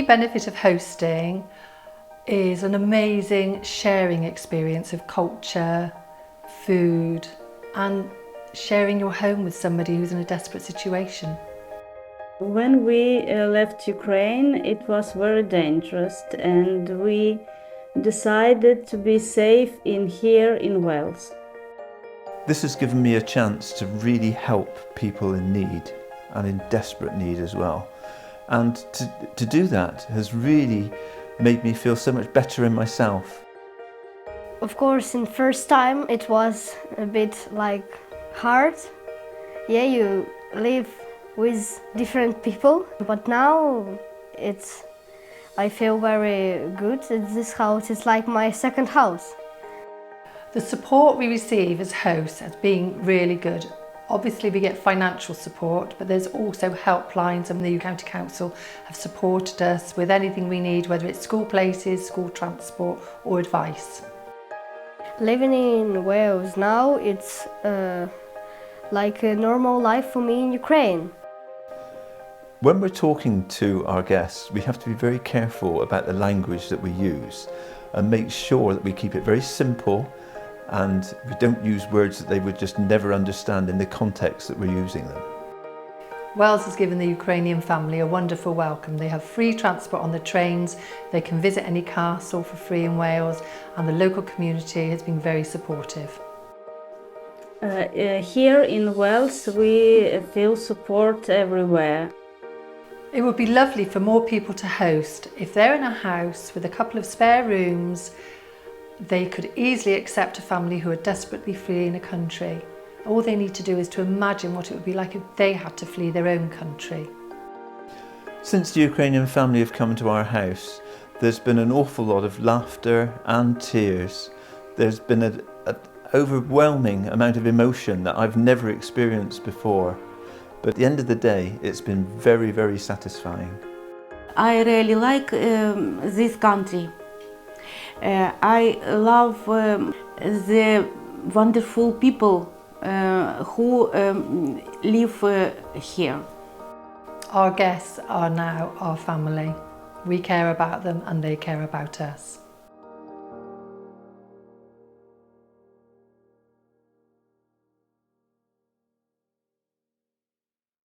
benefit of hosting is an amazing sharing experience of culture, food, and sharing your home with somebody who's in a desperate situation. When we left Ukraine, it was very dangerous, and we decided to be safe here in Wales. This has given me a chance to really help people in need, and in desperate need as well. And to do that has really made me feel so much better in myself. Of course, in first time it was a bit like hard. Yeah, you live with different people, but now I feel very good. This house is like my second house. The support we receive as hosts has been really good. Obviously we get financial support, but there's also helplines, and the County Council have supported us with anything we need, whether it's school places, school transport or advice. Living in Wales now, it's like a normal life for me in Ukraine. When we're talking to our guests, we have to be very careful about the language that we use and make sure that we keep it very simple, and we don't use words that they would just never understand in the context that we're using them. Wales has given the Ukrainian family a wonderful welcome. They have free transport on the trains, they can visit any castle for free in Wales, and the local community has been very supportive. Here in Wales, we feel support everywhere. It would be lovely for more people to host. If they're in a house with a couple of spare rooms, they could easily accept a family who are desperately fleeing a country. All they need to do is to imagine what it would be like if they had to flee their own country. Since the Ukrainian family have come to our house, there's been an awful lot of laughter and tears. There's been an overwhelming amount of emotion that I've never experienced before. But at the end of the day, it's been very, very satisfying. I really like this country. I love the wonderful people who live here. Our guests are now our family. We care about them and they care about us.